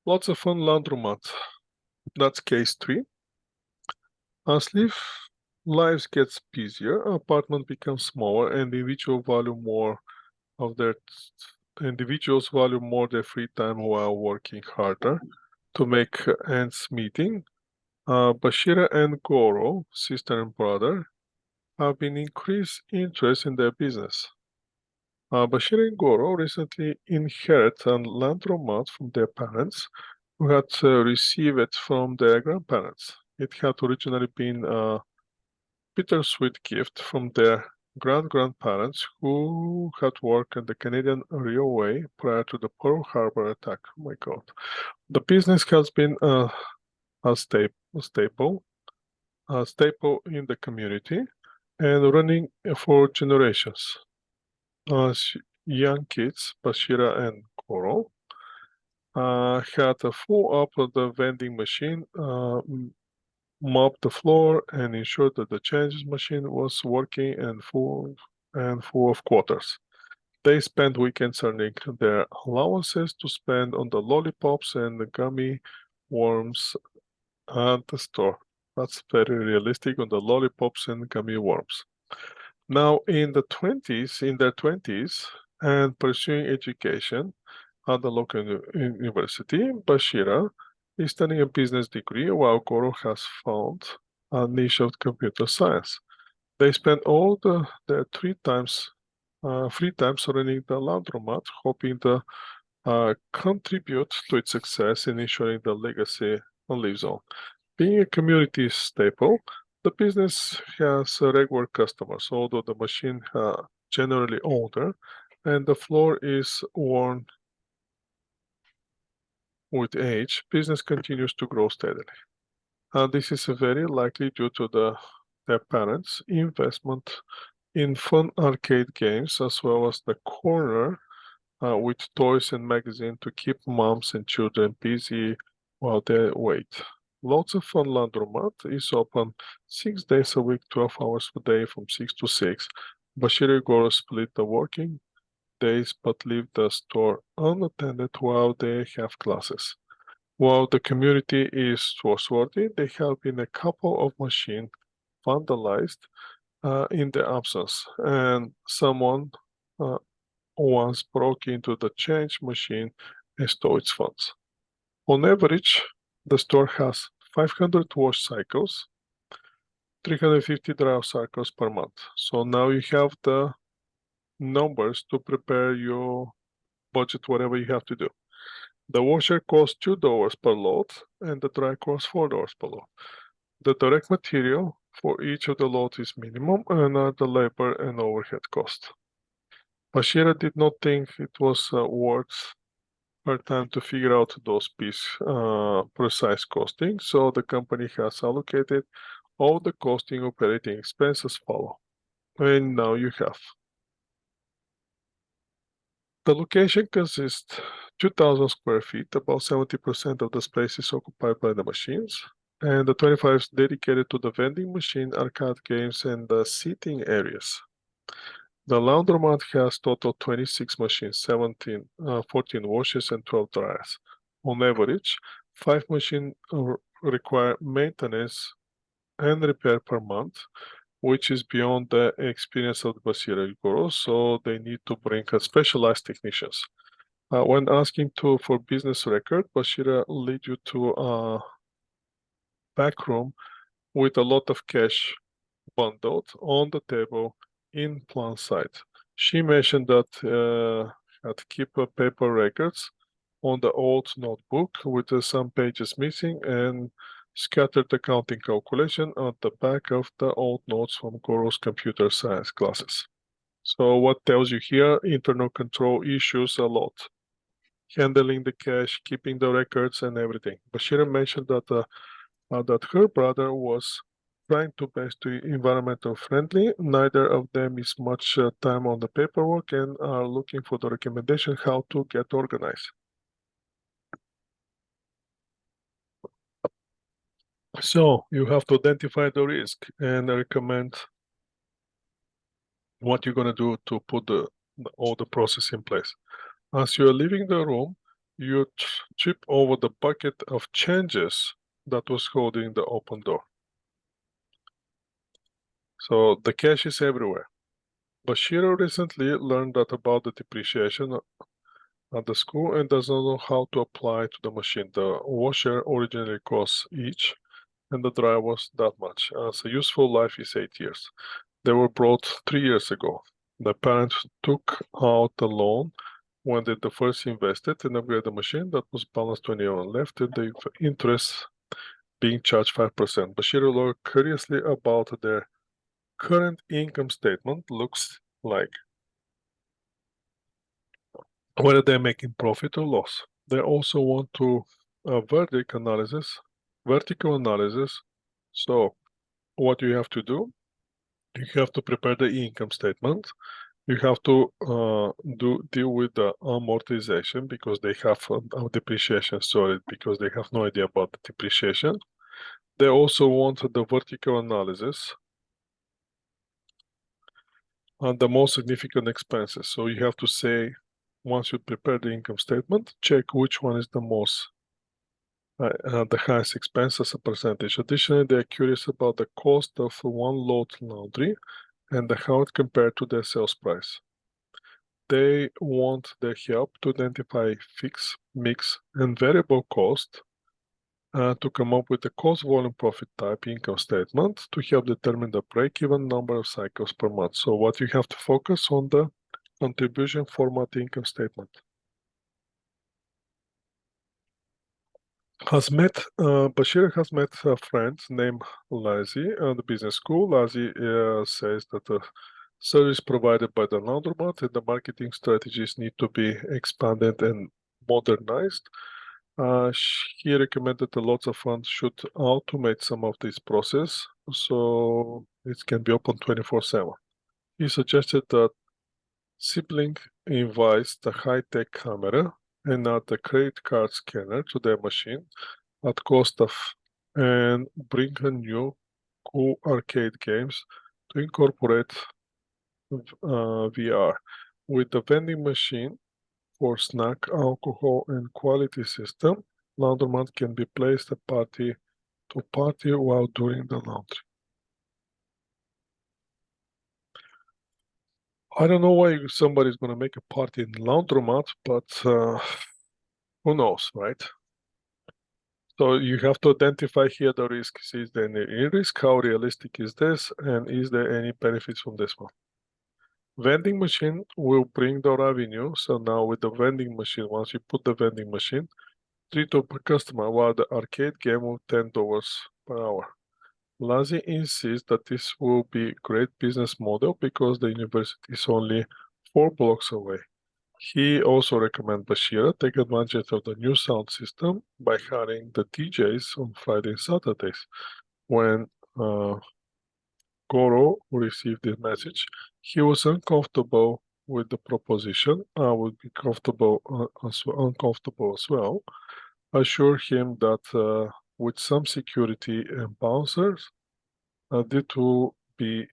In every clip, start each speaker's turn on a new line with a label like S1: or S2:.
S1: Lots of fun laundromat. That's case 3. As lives gets busier, apartment becomes smaller, and individuals value more their free time while working harder to make ends meeting. Bashira and Goro, sister and brother, have been increased interest in their business. Bashir and Goro recently inherited a laundromat from their parents, who had received it from their grandparents. It had originally been a bittersweet gift from their grandparents, who had worked at the Canadian Railway prior to the Pearl Harbor attack. Oh my God. The business has been a staple in the community and running for generations. As young kids, Bashira and Goro had a full up of the vending machine, mopped the floor, and ensured that the change machine was working and full of quarters. They spent weekends earning their allowances to spend on the lollipops and the gummy worms at the store. That's very realistic on the lollipops and gummy worms. Now, in their 20s, and pursuing education at the local university, Bashira is studying a business degree, while Goro has found a niche of computer science. They spend all their free times running the laundromat, hoping to contribute to its success in ensuring the legacy lives on. Being a community staple, the business has regular customers, although the machine generally older and the floor is worn with age. Business continues to grow steadily. This is very likely due to their parents' investment in fun arcade games, as well as the corner with toys and magazines to keep moms and children busy while they wait. Lots of Fun Laundromat is open 6 days a week, 12 hours per day from 6 to 6. Bashir Goro split the working days but leave the store unattended while they have classes. While the community is trustworthy, there have been a couple of machines vandalized in their absence, and someone once broke into the change machine and stole its funds. On average, the store has 500 wash cycles, 350 dry cycles per month. So now you have the numbers to prepare your budget, whatever you have to do. The washer costs $2 per load, and the dry costs $4 per load. The direct material for each of the loads is minimum, and the labor and overhead cost. Bashira did not think it was worth her time to figure out those precise costing, so the company has allocated all the costing operating expenses follow. And now you have. The location consists 2,000 square feet, about 70% of the space is occupied by the machines, and the 25 is dedicated to the vending machine, arcade games, and the seating areas. The laundromat has total 26 machines, 14 washes, and 12 dryers. On average, 5 machines require maintenance and repair per month, which is beyond the experience of the Bashira Guru, so they need to bring specialized technicians. When asking for business record, Bashira lead you to a back room with a lot of cash bundled on the table in plain sight. She mentioned that had to keep paper records on the old notebook with some pages missing and scattered accounting calculation at the back of the old notes from Goro's computer science classes. So what tells you here? Internal control issues a lot. Handling the cash, keeping the records and everything. Bashira mentioned that her brother was trying to best to environmental friendly. Neither of them is much time on the paperwork and are looking for the recommendation how to get organized. So you have to identify the risk and recommend what you're going to do to put all the process in place. As you're leaving the room, you trip over the bucket of changes that was holding the open door. So the cash is everywhere. Bashira recently learned that about the depreciation at the school and does not know how to apply to the machine. The washer originally cost each, and the dryer was that much. So useful life is 8 years. They were brought 3 years ago. The parents took out the loan when they first invested and upgraded the machine that was balanced 20 euro left, and the interest being charged 5%. Bashir looked curiously about their current income statement looks like, whether they're making profit or loss. They also want to vertical analysis. So what you have to do, you have to prepare the income statement. You have to deal with the amortization because they have depreciation, sorry, because they have no idea about the depreciation. They also want the vertical analysis on the most significant expenses. So you have to say, once you prepare the income statement, check which one is the most, the highest expense as a percentage. Additionally, they're curious about the cost of one load laundry and how it compared to their sales price. They want their help to identify fixed, mix, and variable cost to come up with a cost volume profit type income statement to help determine the break-even number of cycles per month. So what you have to focus on the contribution format income statement. Bashir has met a friend named Lazi at the business school. Lazi says that the service provided by the laundromat and the marketing strategies need to be expanded and modernized. He recommended that lots of funds should automate some of this process so it can be open 24/7. He suggested that sibling invites the high-tech camera and add the credit card scanner to their machine at cost of and bring a new cool arcade games to incorporate VR. With the vending machine for snack, alcohol, and quality system, laundromat can be placed a party to party while doing the laundry. I don't know why somebody's going to make a party in laundromat, but who knows, right? So you have to identify here the risks. Is there any risk? How realistic is this? And is there any benefits from this one? Vending machine will bring the revenue. So now with the vending machine, once you put the vending machine, $3 per customer, while the arcade game will $10 per hour. Lazi insists that this will be a great business model because the university is only 4 blocks away. He also recommends Bashira take advantage of the new sound system by hiring the DJs on Friday and Saturdays. When Goro received this message, he was uncomfortable with the proposition. I would be uncomfortable as well. Assure him that with some security and bouncers, there'll be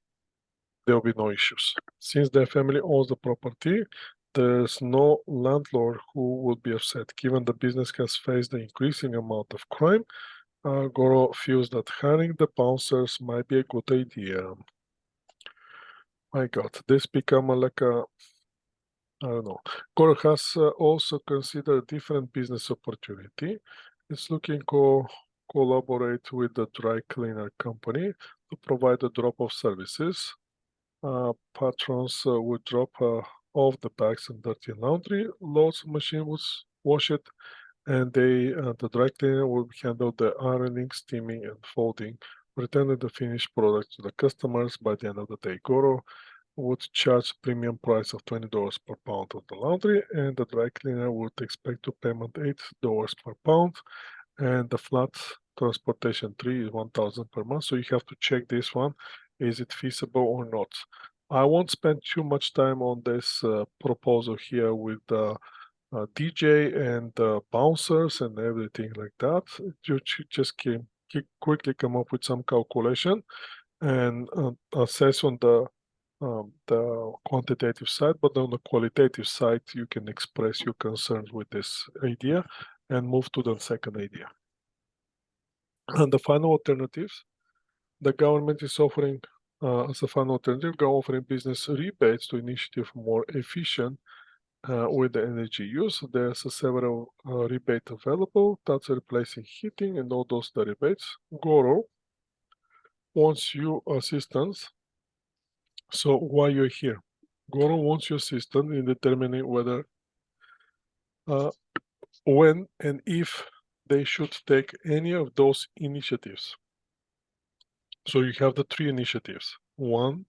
S1: no issues. Since their family owns the property, there's no landlord who would be upset. Given the business has faced an increasing amount of crime, Goro feels that hiring the bouncers might be a good idea. My God, this become like a, I don't know. Goro has also considered a different business opportunity. It's looking to collaborate with the dry cleaner company to provide the drop-off services. Patrons would drop off the bags and dirty laundry. Loads machine would wash it, and the dry cleaner would handle the ironing, steaming, and folding, returning the finished product to the customers by the end of the day. Goro would charge premium price of $20 per pound of the laundry, and the dry cleaner would expect to payment $8 per pound, and the flat transportation fee is 1,000 per month. So you have to check this one. Is it feasible or not? I won't spend too much time on this proposal here with the DJ and bouncers and everything like that. You should just quickly come up with some calculation and assess on the the quantitative side, but on the qualitative side, you can express your concerns with this idea and move to the second idea. And the final alternatives, the government is offering, as a final alternative, offering business rebates to initiative more efficient with the energy use. There's several rebates available that's replacing heating and all those the rebates. Goro wants you assistance. So why you're here? Goro wants your assistance in determining whether, when and if they should take any of those initiatives. So you have the three initiatives, 1,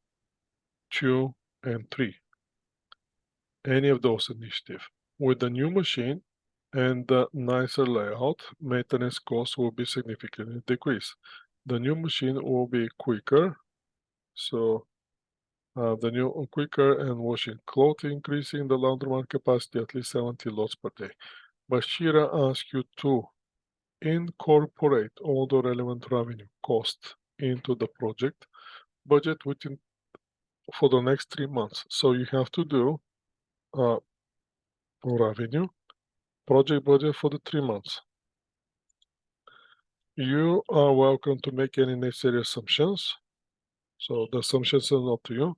S1: 2, and 3. Any of those initiatives. With the new machine and the nicer layout, maintenance costs will be significantly decreased. The new machine will be quicker, so the new quicker and washing clothes, increasing the laundromat capacity at least 70 loads per day. Bashira asks you to incorporate all the relevant revenue costs into the project budget for the next 3 months. So you have to do revenue project budget for the 3 months. You are welcome to make any necessary assumptions. So the assumptions are not to you.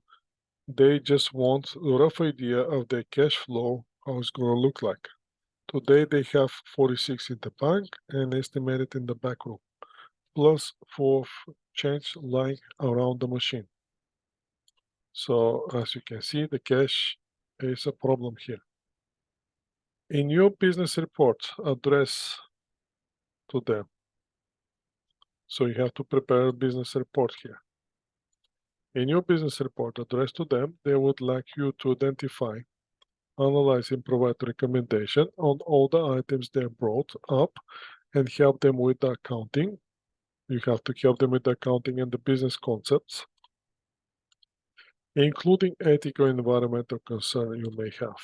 S1: They just want a rough idea of their cash flow, how it's going to look like. Today they have 46 in the bank and estimated in the back room, plus 4 change lying around the machine. So as you can see, the cash is a problem here. In your business report, address to them. So you have to prepare a business report here. In your business report addressed to them, they would like you to identify, analyze, and provide recommendation on all the items they brought up and help them with the accounting. You have to help them with the accounting and the business concepts, including ethical and environmental concern you may have.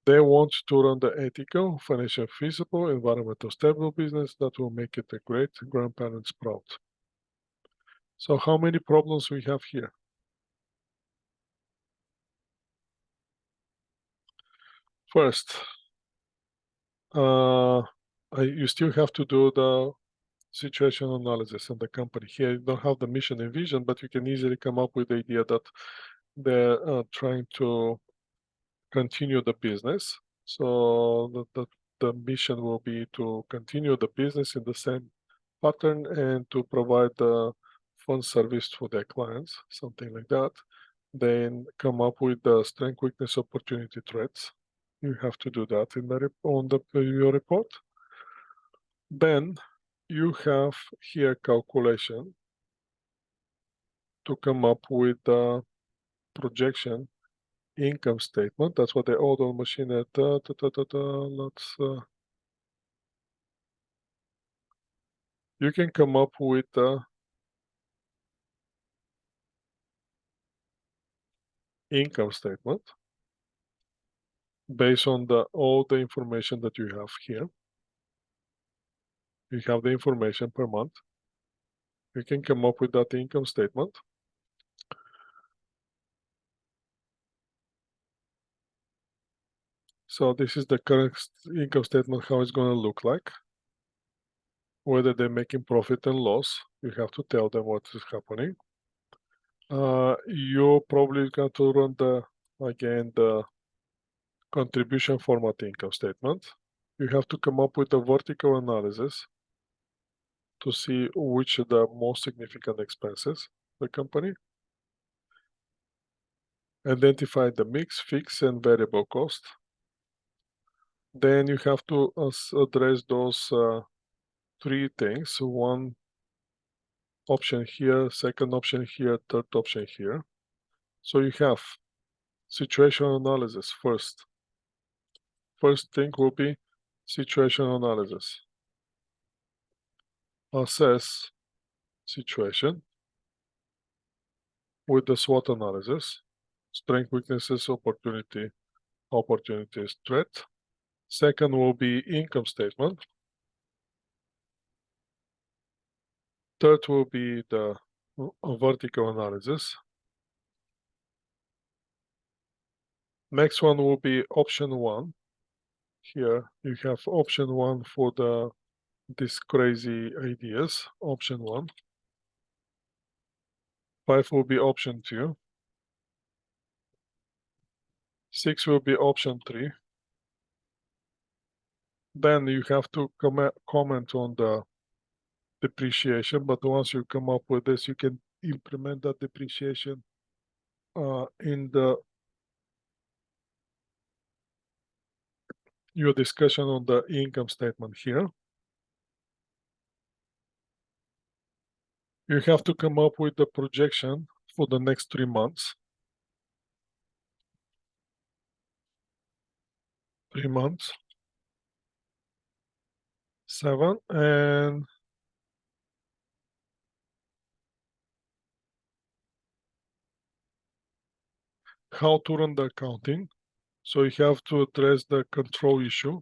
S1: They want to run the ethical, financial feasible, environmental stable business that will make it a great grandparents proud. So how many problems we have here? First, you still have to do the situation analysis in the company. Here you don't have the mission and vision, but you can easily come up with the idea that they're trying to continue the business. So the mission will be to continue the business in the same pattern and to provide the fund service for their clients, something like that. Then come up with the strength, weakness, opportunity, threats. You have to do that in your report. Then you have here calculation to come up with the projection income statement. That's what they order on machine at. Let's. You can come up with the income statement based on all the information that you have here. You have the information per month. You can come up with that income statement. So this is the current income statement, how it's going to look like. Whether they're making profit and loss, you have to tell them what is happening. You're probably going to run the contribution format income statement. You have to come up with a vertical analysis to see which are the most significant expenses the company. Identify the mix, fixed, and variable cost. Then you have to address those 3 things. One option here, second option here, third option here. So you have situational analysis first. First thing will be situational analysis. Assess situation with the SWOT analysis. Strength, weaknesses, opportunities, threat. Second will be income statement. Third will be the vertical analysis. Next one will be option 1. Here you have option 1 for these crazy ideas, option 1. 5 will be option 2. 6 will be option 3. Then you have to comment on the depreciation, but once you come up with this, you can implement that depreciation in your discussion on the income statement here. You have to come up with the projection for the next 3 months. 3 months. 7, and how to run the accounting. So you have to address the control issue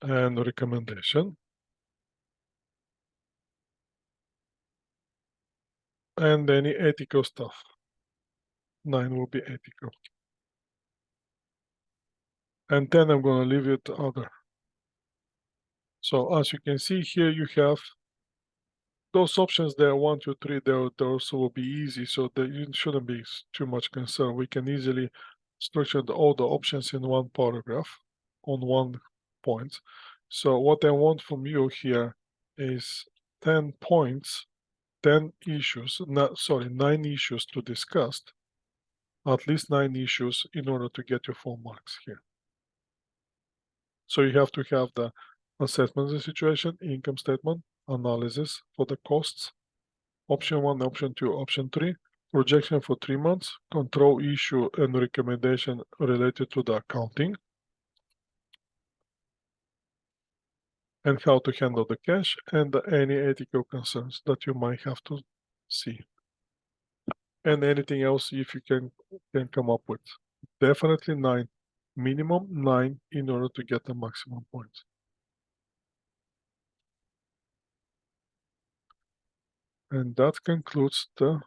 S1: and recommendation. And any ethical stuff. 9 will be ethical. And 10 I'm going to leave it other. So as you can see here, you have those options there, 1, 2, 3, those will be easy, so that you shouldn't be too much concerned. We can easily structure all the options in one paragraph on one point. So what I want from you here is 10 points, 10 issues, 9 issues to discuss, at least 9 issues in order to get your full marks here. So you have to have the assessment of the situation, income statement, analysis for the costs, option 1, option 2, option 3, projection for 3 months, control issue and recommendation related to the accounting, and how to handle the cash and any ethical concerns that you might have to see. And anything else if you can come up with. Definitely 9, minimum 9 in order to get the maximum points. And that concludes the